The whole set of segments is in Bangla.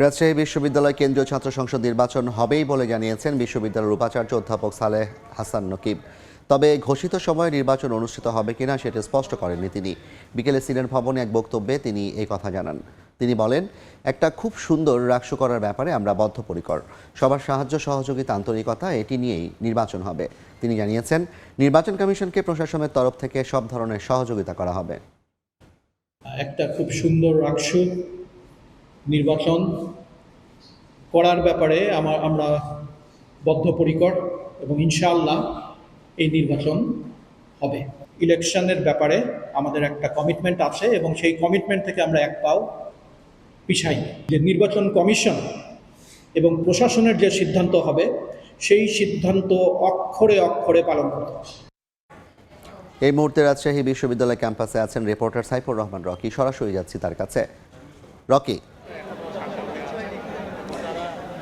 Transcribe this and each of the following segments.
রাজশাহী বিশ্ববিদ্যালয় কেন্দ্রীয় ছাত্র সংসদ নির্বাচন হবেই বলে জানিয়েছেন বিশ্ববিদ্যালয়ের উপাচার্য অধ্যাপক সালেহ হাসান নকিব। তবে ঘোষিত সময়ে নির্বাচন অনুষ্ঠিত হবে কিনা সেটা স্পষ্ট করেননি তিনি। বিকেলে সিনেট ভবনে এক বক্তব্যে তিনি এই কথা জানান। তিনি বলেন, একটা খুব সুন্দর রাকসু করার ব্যাপারে আমরা বদ্ধপরিকর। সবার সাহায্য সহযোগিতা আন্তরিকতা এটি নিয়েই নির্বাচন হবে। তিনি জানিয়েছেন, নির্বাচন কমিশনকে প্রশাসনের তরফ থেকে সব ধরনের সহযোগিতা করা হবে। একটা খুব সুন্দর রাকসু নির্বাচন করার ব্যাপারে আমরা বদ্ধপরিকর এবং ইনশাআল্লাহ এই নির্বাচন হবে। ইলেকশনের ব্যাপারে আমাদের একটা কমিটমেন্ট আছে এবং সেই কমিটমেন্ট থেকে আমরা এক পাও পিছাই। যে নির্বাচন কমিশন এবং প্রশাসনের যে সিদ্ধান্ত হবে সেই সিদ্ধান্ত অক্ষরে অক্ষরে পালন করতে হবে। এই মুহূর্তে রাজশাহী বিশ্ববিদ্যালয় ক্যাম্পাসে আছেন রিপোর্টার সাইফুর রহমান রকি। সরাসরি যাচ্ছি তার কাছে। রকি,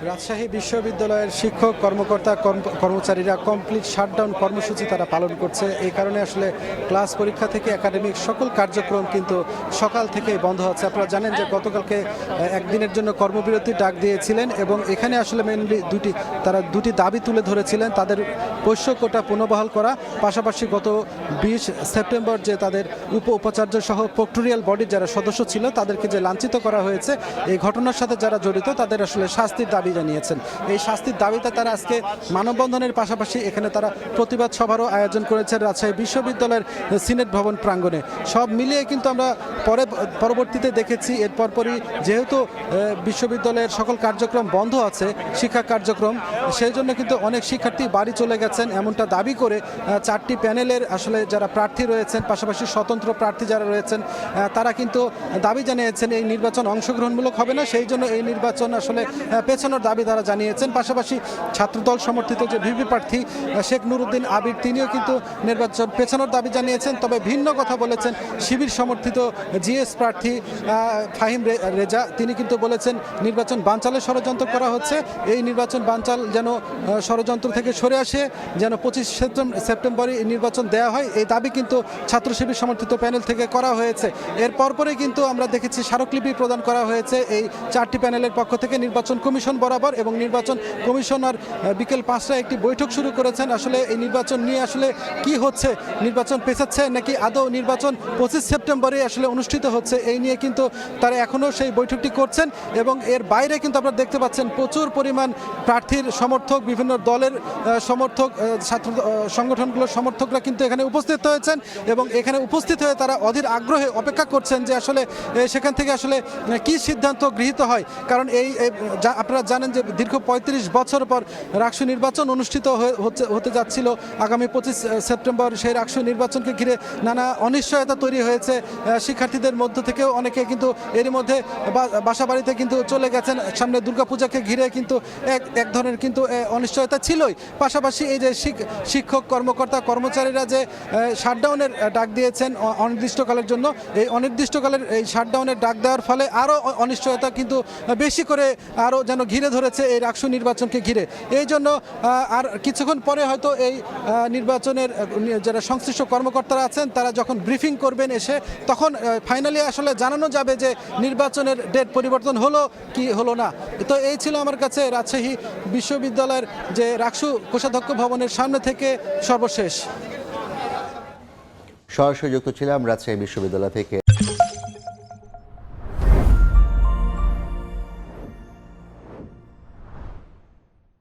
রাজশাহী বিশ্ববিদ্যালয়ের শিক্ষক কর্মকর্তা কর্মচারীরা কমপ্লিট শাটডাউন কর্মসূচি তারা পালন করছে। এই কারণে আসলে ক্লাস পরীক্ষা থেকে একাডেমিক সকল কার্যক্রম কিন্তু সকাল থেকেই বন্ধ হচ্ছে। আপনারা জানেন যে গতকালকে একদিনের জন্য কর্মবিরতি ডাক দিয়েছিলেন এবং এখানে আসলে মেনলি তারা দুটি দাবি তুলে ধরেছিলেন। তাদের পোষ্য কোটা পুনর্বহাল করা, পাশাপাশি গত 20 সেপ্টেম্বর যে তাদের উপাচার্য সহ প্রক্টোরিয়াল বডির যারা সদস্য ছিল তাদেরকে যে লাঞ্ছিত করা হয়েছে, এই ঘটনার সাথে যারা জড়িত তাদের আসলে শাস্তির দাবি জানিয়েছেন। এই শাস্তির দাবিতে তারা আজকে মানববন্ধনের পাশাপাশি এখানে তারা প্রতিবাদ সভারও আয়োজন করেছে রাজশাহী বিশ্ববিদ্যালয়ের সিনেট ভবন প্রাঙ্গণে। সব মিলিয়ে কিন্তু আমরা পরবর্তীতে দেখেছি এর পরপরই যেহেতু বিশ্ববিদ্যালয়ের সকল কার্যক্রম বন্ধ আছে, শিক্ষা কার্যক্রম, সেই জন্য কিন্তু অনেক শিক্ষার্থী বাড়ি চলে গেছেন এমনটা দাবি করে 4টি প্যানেলের আসলে যারা প্রার্থী রয়েছেন, পাশাপাশি স্বতন্ত্র প্রার্থী যারা রয়েছেন, তারা কিন্তু দাবি জানিয়েছেন এই নির্বাচন অংশগ্রহণমূলক হবে না, সেই জন্য এই নির্বাচন আসলে পেছানোর দাবি তারা জানিয়েছেন। পাশাপাশি ছাত্রদল সমর্থিত যে ভিপি প্রার্থী শেখ নুরুদ্দিন আবির, তিনিও কিন্তু নির্বাচন পেছানোর দাবি জানিয়েছেন। তবে ভিন্ন কথা বলেছেন শিবির সমর্থিত জিএস প্রার্থী ফাহিম রেজা। তিনি কিন্তু বলেছেন নির্বাচন বানচালের ষড়যন্ত্র করা হচ্ছে, এই নির্বাচন বানচাল যেন ষড়যন্ত্র থেকে সরে আসে, যেন 25 সেপ্টেম্বরে নির্বাচন দেওয়া হয়, এই দাবি কিন্তু ছাত্র শিবির সমর্থিত প্যানেল থেকে করা হয়েছে। এর পরপরই কিন্তু আমরা দেখেছি স্মারকলিপি প্রদান করা হয়েছে এই 4টি প্যানেলের পক্ষ থেকে নির্বাচন কমিশন বরাবর, এবং নির্বাচন কমিশনার বিকেল 5টায় একটি বৈঠক শুরু করেছেন। আসলে এই নির্বাচন নিয়ে আসলে কি হচ্ছে, নির্বাচন পেছাচ্ছে নাকি আদৌ নির্বাচন 25 সেপ্টেম্বরে আসলে অনুষ্ঠিত হচ্ছে, এই নিয়ে কিন্তু তারা এখনও সেই বৈঠকটি করছেন। এবং এর বাইরে কিন্তু আপনারা দেখতে পাচ্ছেন প্রচুর পরিমাণ প্রার্থীর সমর্থক, বিভিন্ন দলের সমর্থক, ছাত্র সংগঠনগুলোর সমর্থকরা কিন্তু এখানে উপস্থিত হয়েছেন এবং এখানে উপস্থিত হয়ে তারা অধীর আগ্রহে অপেক্ষা করছেন যে আসলে সেখান থেকে আসলে কি সিদ্ধান্ত গৃহীত হয়। কারণ আপনারা জানেন যে দীর্ঘ 35 বছর পর রাকসু নির্বাচন অনুষ্ঠিত হতে যাচ্ছিল আগামী 25 সেপ্টেম্বর। সেই রাকসু নির্বাচনকে ঘিরে নানা অনিশ্চয়তা তৈরি হয়েছে। শিক্ষার্থীদের মধ্য থেকেও অনেকে কিন্তু এরই মধ্যে বাসা বাড়িতে কিন্তু চলে গেছেন। সামনে দুর্গাপূজাকে ঘিরে কিন্তু এক ধরনের কিন্তু অনিশ্চয়তা ছিলই। পাশাপাশি এই যে শিক্ষক কর্মকর্তা কর্মচারীরা যে শাটডাউনের ডাক দিয়েছেন অনির্দিষ্টকালের জন্য, এই অনির্দিষ্টকালের এই শাটডাউনের ডাক দেওয়ার ফলে আরও অনিশ্চয়তা কিন্তু বেশি করে আরও যেন ঘিরে ধরেছে এই রাকসু নির্বাচনকে ঘিরে। এই জন্য আর কিছুক্ষণ পরে হয়তো এই নির্বাচনের যারা সংশ্লিষ্ট কর্মকর্তারা আছেন তারা যখন ব্রিফিং করবেন এসে, তখন ফাইনালি আসলে জানানো যাবে যে নির্বাচনের ডেট পরিবর্তন হলো কি হলো না। তো এই ছিল আমার কাছে রাজশাহী বিশ্ববিদ্যালয়ের যে রাকসু কোষাধ্যক্ষ ভবনের সামনে থেকে সর্বশেষ। সরাসরি যুক্ত ছিলাম রাজশাহী বিশ্ববিদ্যালয় থেকে।